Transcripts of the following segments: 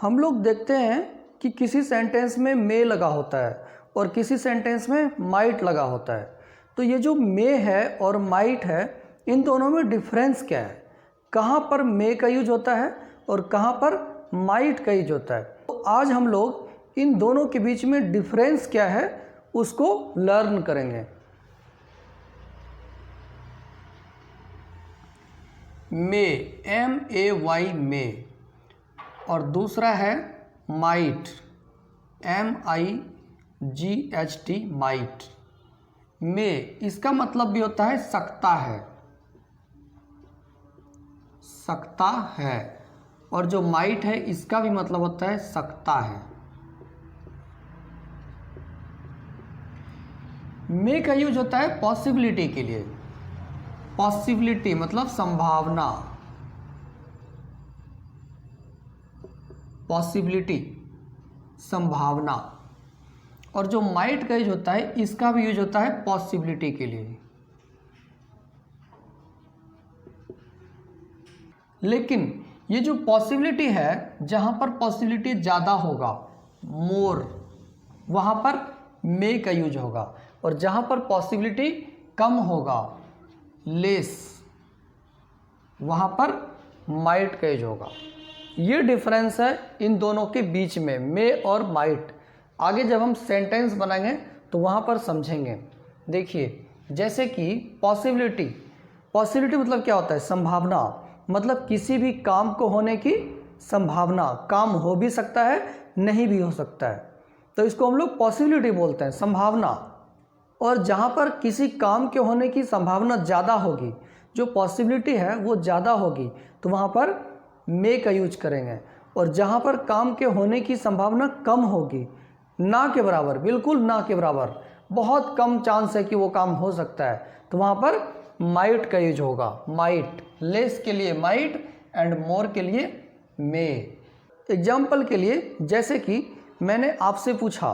हम लोग देखते हैं कि किसी सेंटेंस में मे लगा होता है और किसी सेंटेंस में माइट लगा होता है। तो ये जो मे है और माइट है, इन दोनों में डिफरेंस क्या है? कहाँ पर मे का यूज होता है और कहाँ पर माइट का यूज होता है? तो आज हम लोग इन दोनों के बीच में डिफरेंस क्या है उसको लर्न करेंगे। मे, MAY मे, और दूसरा है माइट, MIGHT माइट। मे इसका मतलब भी होता है सकता है, सकता है, और जो माइट है इसका भी मतलब होता है सकता है। मे का यूज होता है पॉसिबिलिटी के लिए। पॉसिबिलिटी मतलब संभावना, पॉसिबिलिटी संभावना। और जो माइट का यूज होता है इसका भी यूज होता है पॉसिबिलिटी के लिए। लेकिन ये जो पॉसिबिलिटी है, जहां पर पॉसिबिलिटी ज़्यादा होगा, मोर, वहां पर मे का यूज होगा, और जहां पर पॉसिबिलिटी कम होगा, लेस, वहां पर माइट का यूज होगा। ये डिफरेंस है इन दोनों के बीच में, मे और माइट। आगे जब हम सेंटेंस बनाएंगे तो वहाँ पर समझेंगे। देखिए, जैसे कि पॉसिबिलिटी, पॉसिबिलिटी मतलब क्या होता है? संभावना, मतलब किसी भी काम को होने की संभावना। काम हो भी सकता है, नहीं भी हो सकता है, तो इसको हम लोग पॉसिबिलिटी बोलते हैं, संभावना। और जहाँ पर किसी काम के होने की संभावना ज़्यादा होगी, जो पॉसिबिलिटी है वो ज़्यादा होगी, तो वहाँ पर मे का यूज करेंगे। और जहाँ पर काम के होने की संभावना कम होगी, ना के बराबर, बिल्कुल ना के बराबर, बहुत कम चांस है कि वो काम हो सकता है, तो वहाँ पर माइट का यूज होगा। माइट, लेस के लिए माइट एंड मोर के लिए मे। एग्जाम्पल के लिए, जैसे कि मैंने आपसे पूछा,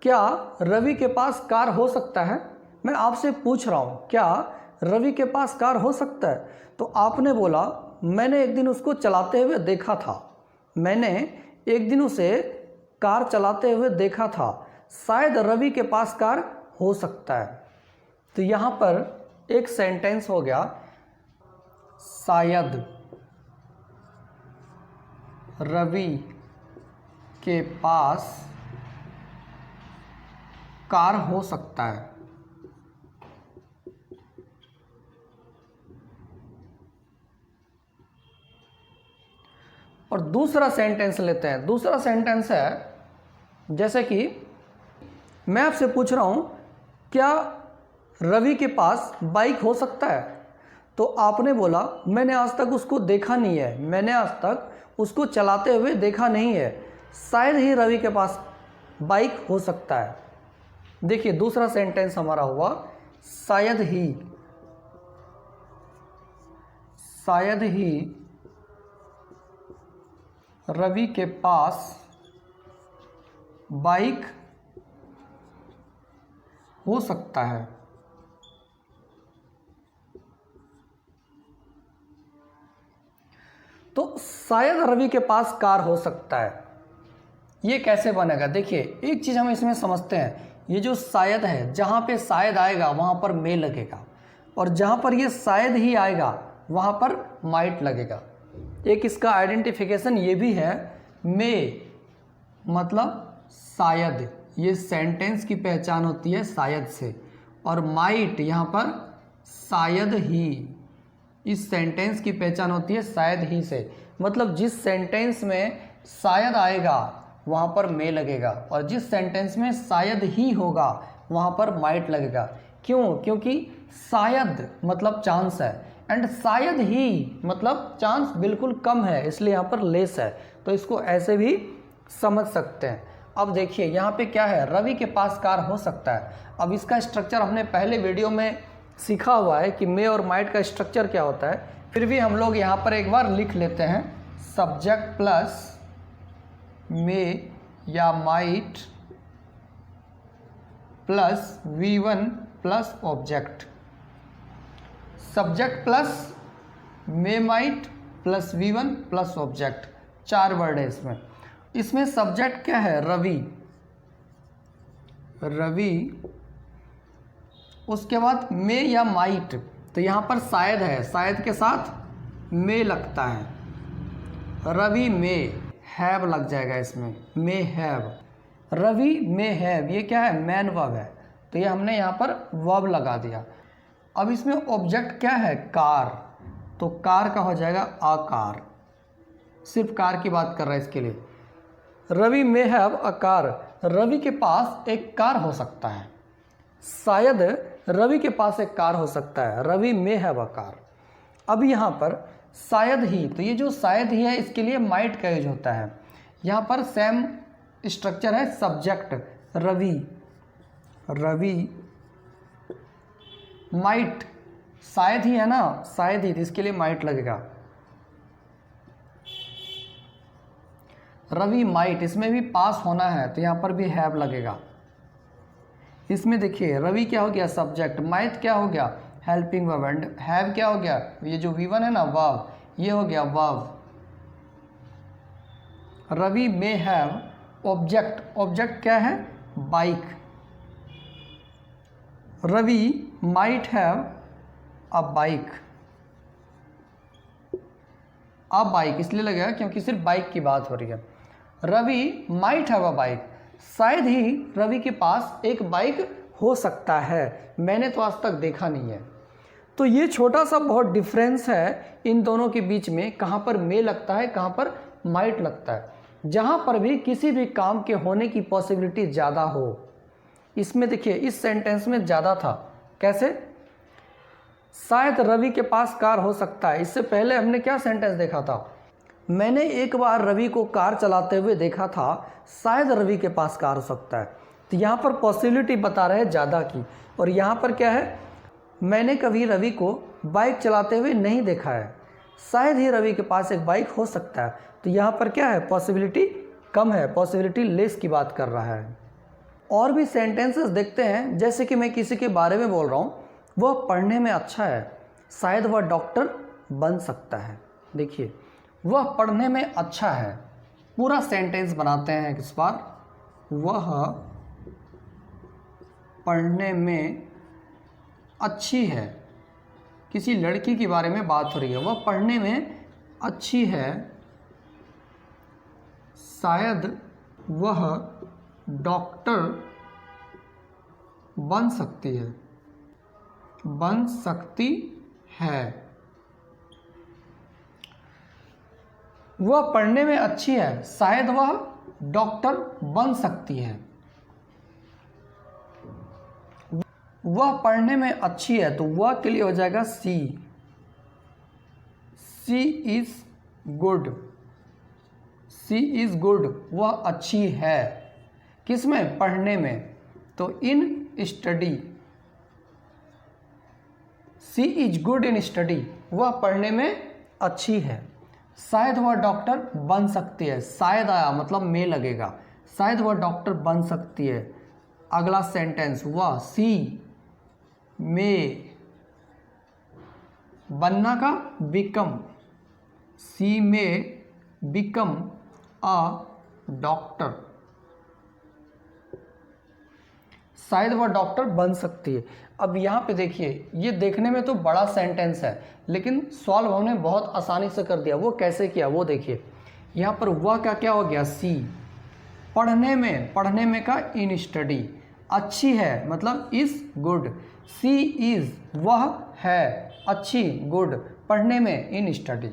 क्या रवि के पास कार हो सकता है? मैं आपसे पूछ रहा हूँ, क्या रवि के पास कार हो सकता है? तो आपने बोला, मैंने एक दिन उसको चलाते हुए देखा था। मैंने एक दिन उसे कार चलाते हुए देखा था, शायद रवि के पास कार हो सकता है। तो यहाँ पर एक सेंटेंस हो गया, शायद रवि के पास कार हो सकता है। और दूसरा सेंटेंस लेते हैं। दूसरा सेंटेंस है, जैसे कि मैं आपसे पूछ रहा हूं, क्या रवि के पास बाइक हो सकता है? तो आपने बोला, मैंने आज तक उसको देखा नहीं है, मैंने आज तक उसको चलाते हुए देखा नहीं है, शायद ही रवि के पास बाइक हो सकता है। देखिए, दूसरा सेंटेंस हमारा हुआ, शायद ही, शायद ही रवि के पास बाइक हो सकता है। तो शायद रवि के पास कार हो सकता है, ये कैसे बनेगा? देखिए, एक चीज़ हम इसमें समझते हैं, ये जो शायद है, जहाँ पे शायद आएगा वहाँ पर मे लगेगा, और जहाँ पर ये शायद ही आएगा वहाँ पर माइट लगेगा। एक इसका आइडेंटिफिकेशन ये भी है, मे मतलब शायद, ये सेंटेंस की पहचान होती है शायद से, और माइट यहाँ पर शायद ही, इस सेंटेंस की पहचान होती है शायद ही से। मतलब जिस सेंटेंस में शायद आएगा वहाँ पर मे लगेगा, और जिस सेंटेंस में शायद ही होगा वहाँ पर माइट लगेगा। क्यों? क्योंकि शायद मतलब चांस है, एंड शायद ही मतलब चांस बिल्कुल कम है, इसलिए यहाँ पर लेस है। तो इसको ऐसे भी समझ सकते हैं। अब देखिए, यहाँ पे क्या है, रवि के पास कार हो सकता है। अब इसका स्ट्रक्चर हमने पहले वीडियो में सीखा हुआ है कि मे और माइट का स्ट्रक्चर क्या होता है, फिर भी हम लोग यहाँ पर एक बार लिख लेते हैं, सब्जेक्ट प्लस मे या might plus V1 plus object. Subject plus may might plus V1 plus object, 4 word है इसमें। इसमें सब्जेक्ट क्या है? रवि, रवि। उसके बाद मे या माइट, तो यहाँ पर शायद है, शायद के साथ मे लगता है, रवि मे, हैव लग जाएगा इसमें, may have, Ravi may have, ये क्या है? मैन वर्ब है, तो ये हमने यहाँ पर वर्ब लगा दिया। अब इसमें ऑब्जेक्ट क्या है? कार, तो कार का हो जाएगा अ कार, सिर्फ कार की बात कर रहा है इसके लिए। Ravi may have a car, Ravi के पास एक कार हो सकता है, शायद रवि के पास एक कार हो सकता है, Ravi may have a car. अब यहाँ पर शायद ही, तो ये जो शायद ही है इसके लिए माइट का यूज होता है। यहाँ पर सेम स्ट्रक्चर है, सब्जेक्ट रवि, रवि माइट, शायद ही है ना, शायद ही, तो इसके लिए माइट लगेगा, रवि माइट, इसमें भी पास होना है तो यहाँ पर भी हैव लगेगा। इसमें देखिए रवि क्या हो गया? सब्जेक्ट, माइट क्या हो गया? हेल्पिंग वर्ब, एंड हैव क्या हो गया? ये जो V1 है ना वर्ब, ये हो गया verb. Ravi may have object, object क्या है? Bike, Ravi might have a bike, a bike इसलिए लगेगा क्योंकि सिर्फ बाइक की बात हो रही है। Ravi might have a bike, शायद ही रवि के पास एक बाइक हो सकता है, मैंने तो आज तक देखा नहीं है। तो ये छोटा सा बहुत डिफरेंस है इन दोनों के बीच में, कहाँ पर मे लगता है, कहाँ पर माइट लगता है। जहाँ पर भी किसी भी काम के होने की पॉसिबिलिटी ज़्यादा हो, इसमें देखिए इस सेंटेंस में ज़्यादा था, कैसे? शायद रवि के पास कार हो सकता है। इससे पहले हमने क्या सेंटेंस देखा था? मैंने एक बार रवि को कार चलाते हुए देखा था, शायद रवि के पास कार हो सकता है। तो यहाँ पर पॉसिबिलिटी बता रहे हैं ज़्यादा की, और यहाँ पर क्या है? मैंने कभी रवि को बाइक चलाते हुए नहीं देखा है, शायद ही रवि के पास एक बाइक हो सकता है। तो यहाँ पर क्या है? पॉसिबिलिटी कम है, पॉसिबिलिटी लेस की बात कर रहा है। और भी सेंटेंसेस देखते हैं, जैसे कि मैं किसी के बारे में बोल रहा हूँ, वह पढ़ने में अच्छा है, शायद वह डॉक्टर बन सकता है। देखिए वह पढ़ने में अच्छा है, पूरा सेंटेंस बनाते हैं इस बार। वह पढ़ने में अच्छी है, किसी लड़की के बारे में बात हो रही है, वह पढ़ने में अच्छी है, शायद वह डॉक्टर बन सकती है, बन सकती है। वह पढ़ने में अच्छी है, शायद वह डॉक्टर बन सकती है। वह पढ़ने में अच्छी है, तो वह के लिए हो जाएगा she, she is good, she is good, वह अच्छी है, किसमें? पढ़ने में, तो in study, she is good in study, वह पढ़ने में अच्छी है। शायद वह डॉक्टर बन सकती है, शायद आया मतलब में लगेगा, शायद वह डॉक्टर बन सकती है। अगला सेंटेंस, वह सी में, बनना का बिकम, सी में बिकम अ डॉक्टर, शायद वह डॉक्टर बन सकती है। अब यहाँ पे देखिए, ये देखने में तो बड़ा सेंटेंस है, लेकिन सॉल्व हमने बहुत आसानी से कर दिया। वो कैसे किया वो देखिए। यहाँ पर वह का क्या हो गया? सी, पढ़ने में, पढ़ने में का इन स्टडी, अच्छी है मतलब इज गुड, सी इज, वह है, अच्छी, गुड, पढ़ने में, इन स्टडी।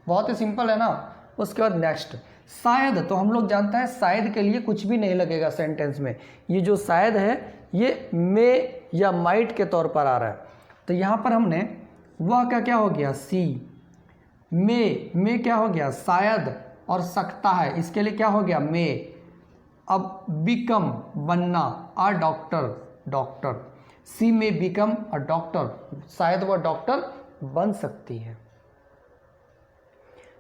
बहुत ही सिंपल है ना। उसके बाद नेक्स्ट, शायद, तो हम लोग जानते हैं शायद के लिए कुछ भी नहीं लगेगा सेंटेंस में। ये जो शायद है ये मे या माइट के तौर पर आ रहा है, तो यहाँ पर हमने वह का क्या हो गया? सी, मे क्या हो गया? शायद, और सकता है, इसके लिए क्या हो गया? मे। अब बिकम, बनना, a doctor, doctor, she may become a doctor, शायद वह डॉक्टर बन सकती है।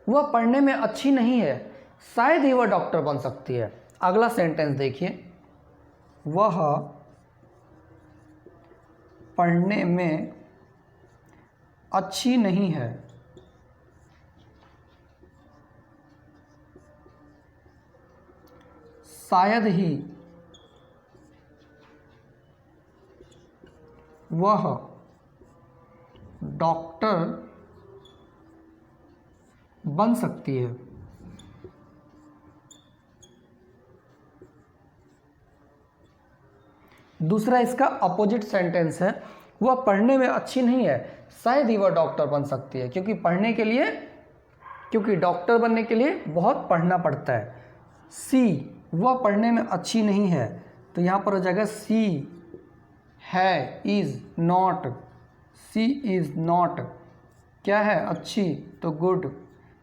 वह पढ़ने में अच्छी नहीं है, शायद ही वह डॉक्टर बन सकती है। अगला सेंटेंस देखिए, वह पढ़ने में अच्छी नहीं है, शायद ही वह डॉक्टर बन सकती है। दूसरा इसका अपोजिट सेंटेंस है, वह पढ़ने में अच्छी नहीं है, शायद ही वह डॉक्टर बन सकती है। क्योंकि डॉक्टर बनने के लिए बहुत पढ़ना पड़ता है। सी, वह पढ़ने में अच्छी नहीं है, तो यहाँ पर हो जाएगा सी है, is not, she is not, क्या है अच्छी, तो good,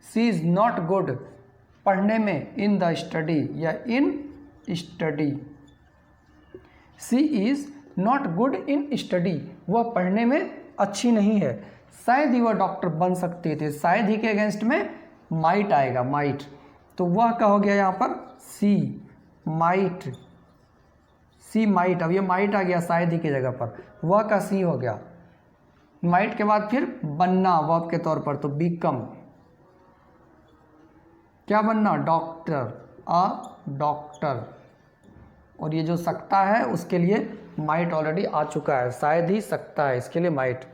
she is not good पढ़ने में, इन द स्टडी या in study, she is not good in study, वह पढ़ने में अच्छी नहीं है। शायद ही वह डॉक्टर बन सकती थी, शायद ही के अगेंस्ट में माइट आएगा, माइट, तो वह क्या हो गया यहाँ पर, सी माइट, सी माइट, अब ये माइट आ गया शायद ही की जगह पर, वह का सी हो गया। माइट के बाद फिर बनना वर्ब के तौर पर, तो बिकम, क्या बनना, डॉक्टर, अ डॉक्टर, और ये जो सकता है उसके लिए माइट ऑलरेडी आ चुका है, शायद ही सकता है, इसके लिए माइट।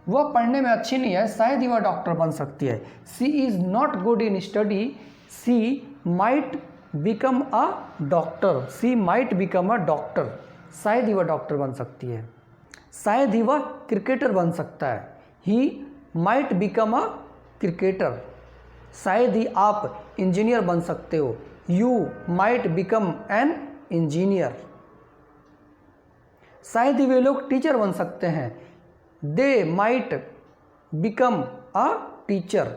वह पढ़ने में अच्छी नहीं है, शायद ही वह डॉक्टर बन सकती है। She is not good in study, she might become a doctor, she might become a doctor, शायद ही वह डॉक्टर बन सकती है। शायद ही वह क्रिकेटर बन सकता है, he might become a cricketer, शायद ही आप इंजीनियर बन सकते हो, you might become an engineer. शायद ही वे लोग टीचर बन सकते हैं, they might become a teacher,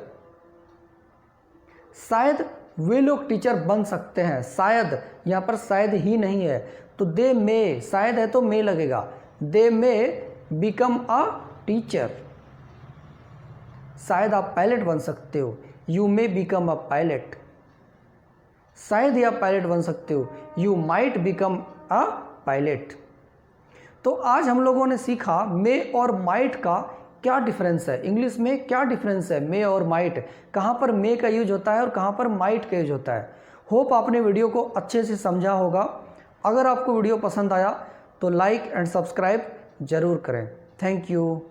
शायद वे लोग टीचर बन सकते हैं, शायद यहाँ पर शायद ही नहीं है, तो दे मे, शायद है तो मे लगेगा, दे मे बिकम अ टीचर, शायद आप पायलट बन सकते हो, you may become a pilot, शायद ही आप पायलट बन सकते हो, you might become a pilot. तो आज हम लोगों ने सीखा मे और माइट का क्या डिफरेंस है, इंग्लिश में क्या डिफरेंस है मे और माइट, कहाँ पर मे का यूज होता है और कहाँ पर माइट का यूज होता है। होप आपने वीडियो को अच्छे से समझा होगा। अगर आपको वीडियो पसंद आया तो लाइक एंड सब्सक्राइब ज़रूर करें। Thank you.